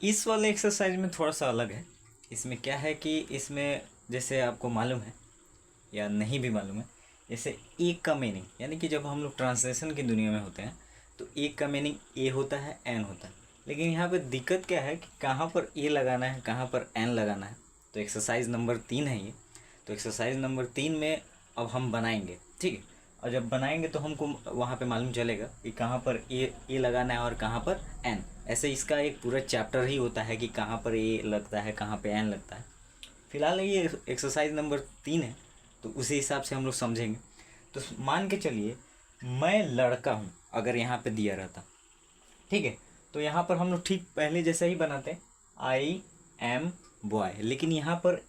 इस वाले एक्सरसाइज में थोड़ा सा अलग है। इसमें क्या है कि इसमें जैसे आपको मालूम है या नहीं भी मालूम है, जैसे एक का मीनिंग, यानी कि जब हम लोग ट्रांसलेशन की दुनिया में होते हैं तो एक का मीनिंग ए होता है, एन होता है। लेकिन यहाँ पे दिक्कत क्या है कि कहाँ पर ए लगाना है, कहाँ पर एन लगाना है। तो एक्सरसाइज नंबर 3 है ये। तो एक्सरसाइज नंबर 3 में अब हम बनाएंगे, ठीक है। और जब बनाएंगे तो हमको वहाँ पे मालूम चलेगा कि कहाँ पर ए लगाना है और कहाँ पर एन। ऐसे इसका एक पूरा चैप्टर ही होता है कि कहाँ पर ए लगता है, कहाँ पे एन लगता है। फिलहाल ये एक्सरसाइज नंबर 3 है, तो उसी हिसाब से हम लोग समझेंगे। तो मान के चलिए मैं लड़का हूँ, अगर यहाँ पे दिया रहता, ठीक है। तो यहाँ पर हम लोग ठीक पहले जैसा ही बनाते हैं, आई एम बॉय। लेकिन यहाँ पर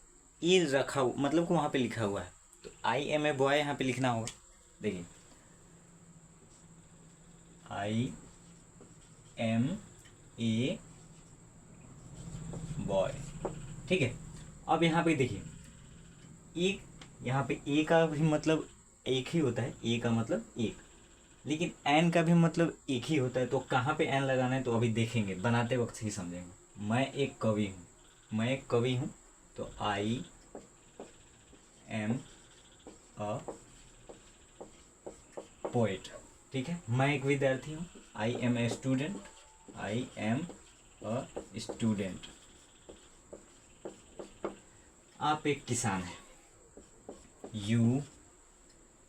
ए रखा हुआ, मतलब कि वहाँ पे लिखा हुआ है, तो आई एम ए बॉय यहाँ पे लिखना होगा। देखिए, आई एम ए बॉय, ठीक है। अब यहाँ पे देखिए, एक, यहाँ पे ए का भी मतलब एक ही होता है, ए का मतलब एक। लेकिन एन का भी मतलब एक ही होता है। तो कहाँ पे एन लगाना है तो अभी देखेंगे, बनाते वक्त ही समझेंगे। मैं एक कवि हूँ, मैं एक कवि हूँ, तो आई एम अ पोएट, ठीक है। मैं एक विद्यार्थी हूँ, I am a student, I am a student. आप एक किसान हैं, यू,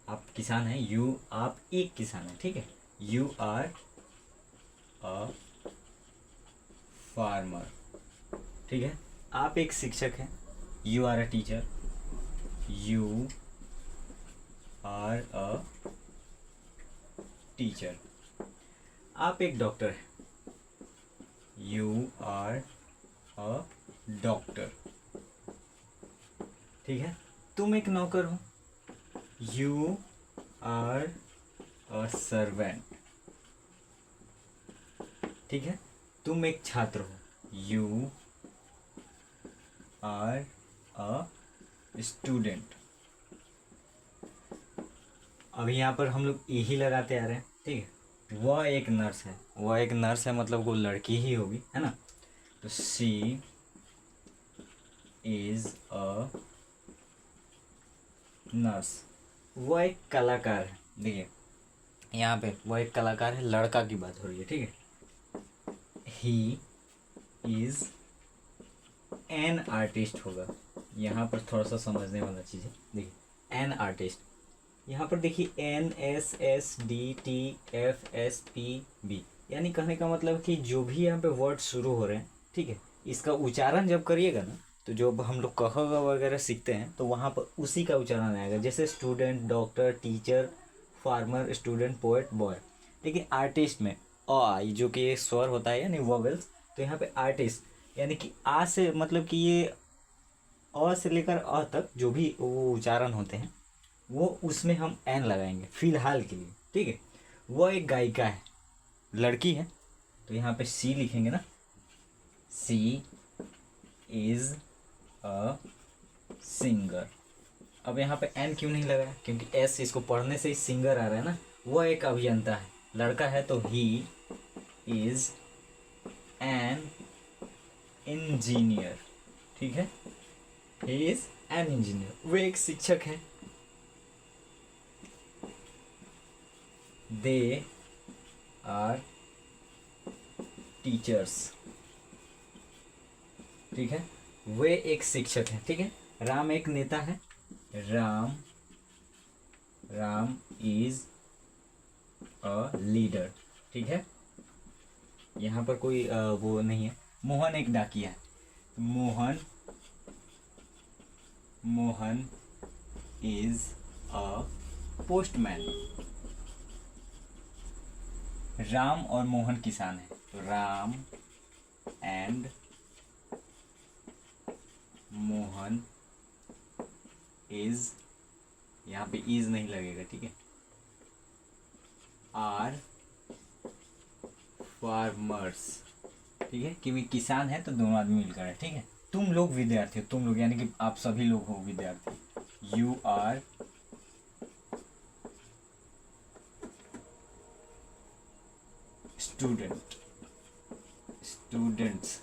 आप किसान हैं, यू, आप एक किसान हैं, ठीक है। यू आर अ फार्मर, ठीक है। आप एक शिक्षक हैं, you are a teacher, you are a teacher. आप एक डॉक्टर हैं, यू आर अ डॉक्टर, ठीक है। तुम एक नौकर हो, यू आर अ सर्वेंट, ठीक है। तुम एक छात्र हो, यू आर अ स्टूडेंट। अभी यहाँ पर हम लोग यही लगाते आ रहे हैं, ठीक है। वह एक नर्स है, वह एक नर्स है मतलब वो लड़की ही होगी, है ना। तो शी इज अ नर्स। वह एक कलाकार है, देखिए यहाँ पे वह एक कलाकार है, लड़का की बात हो रही है, ठीक है। ही इज एन आर्टिस्ट होगा। यहाँ पर थोड़ा सा समझने वाला चीज़ है, देखिए एन आर्टिस्ट। यहाँ पर देखिए N S S D T F S P B, यानी कहने का मतलब कि जो भी यहाँ पे वर्ड शुरू हो रहे हैं, ठीक है, इसका उच्चारण जब करिएगा ना, तो जो हम लोग कह ग वगैरह सीखते हैं तो वहाँ पर उसी का उच्चारण आएगा। जैसे student, doctor, teacher, farmer, student, poet, boy. लेकिन आर्टिस्ट में अ आई, जो कि एक स्वर होता है यानी वोवेल्स, तो यहाँ पे आर्टिस्ट यानी कि आ से मतलब कि ये अ से लेकर अ तक जो भी वो उच्चारण होते हैं, वो उसमें हम एन लगाएंगे फिलहाल के लिए, ठीक है। वह एक गायिका है, लड़की है, तो यहाँ पे सी लिखेंगे ना, सी इज अ सिंगर। अब यहाँ पे एन क्यों नहीं लगाया, क्योंकि एस इसको पढ़ने से ही सिंगर आ रहा है ना। वह एक अभियंता है, लड़का है, तो ही इज एन इंजीनियर, ठीक है। He is an engineer. वे एक शिक्षक है, दे आर टीचर्स, ठीक है। वे एक शिक्षक हैं, ठीक है। राम एक नेता है, Ram, Ram is a leader, ठीक है। यहाँ पर कोई वो नहीं है। मोहन एक डाकिया है, Mohan, Mohan is a postman. Ram और मोहन किसान है, तो राम एंड मोहन इज, यहाँ पे इज नहीं लगेगा, ठीक है, आर फार्मर्स, ठीक है। क्योंकि किसान है तो दोनों आदमी मिलकर है, ठीक है। तुम लोग विद्यार्थी हो, तुम लोग यानी कि आप सभी लोग हो विद्यार्थी, यू आर स्टूडेंट, स्टूडेंट्स,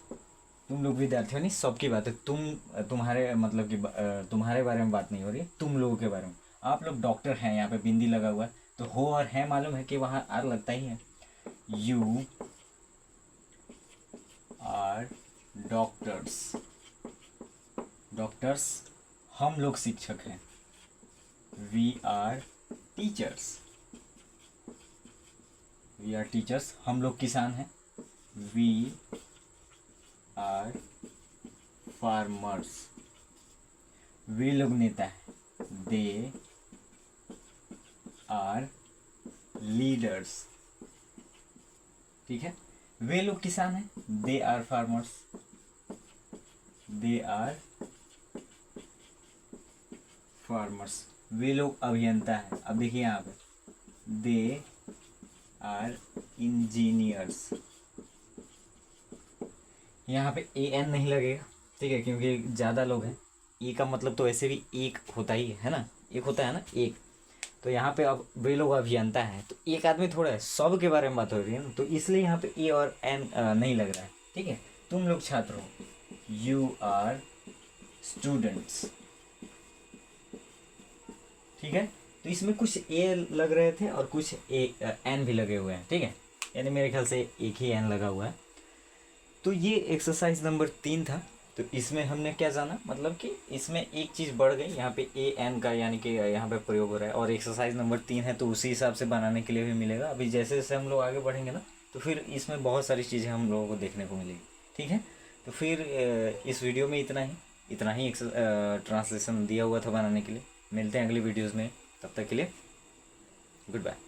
तुम लोग विद्यार्थियों नहीं, सबकी बात है। तुम्हारे मतलब कि तुम्हारे बारे में बात नहीं हो रही है, तुम लोगों के बारे में। आप लोग डॉक्टर हैं, यहाँ पे बिंदी लगा हुआ है, तो हो और है मालूम है कि वहाँ आर लगता ही है। You are doctors. डॉक्टर्स, हम लोग शिक्षक हैं। We are teachers. We are teachers, हम लोग किसान हैं। We are farmers. वे लोग नेता हैं। They are leaders. ठीक है, वे लोग किसान हैं। They are farmers. They are farmers. वे लोग अभियंता हैं। अब देखिए यहाँ पे, दे आर इंजीनियर्स। यहाँ पे ए एन नहीं लगेगा, ठीक है, क्योंकि ज़्यादा लोग हैं। ए का मतलब तो ऐसे भी एक होता ही है ना, एक होता है ना एक। तो यहाँ पे अब वे लोग अभियंता हैं, तो एक आदमी थोड़ा है, सब के बारे में बात हो रही है ना, तो इसलिए यहाँ पे ए और एन नहीं लग रहा है। ठीक है, तुम लोग छात्र हो। You are students. ठीक है, तो इसमें कुछ ए लग रहे थे और कुछ एन भी लगे हुए हैं। ठीक है, यानी मेरे ख्याल से एक ही एन लगा हुआ है। तो ये एक्सरसाइज नंबर 3 था। तो इसमें हमने क्या जाना, मतलब कि इसमें एक चीज़ बढ़ गई, यहाँ पे ए एन का यानी कि यहाँ पे प्रयोग हो रहा है। और एक्सरसाइज नंबर 3 है, तो उसी हिसाब से बनाने के लिए भी मिलेगा। अभी जैसे जैसे हम लोग आगे बढ़ेंगे ना, तो फिर इसमें बहुत सारी चीज़ें हम लोगों को देखने को मिलेगी। ठीक है, तो फिर इस वीडियो में इतना ही ट्रांसलेशन दिया हुआ था बनाने के लिए। मिलते हैं अगली वीडियोज़ में, तब तक के लिए गुड बाय।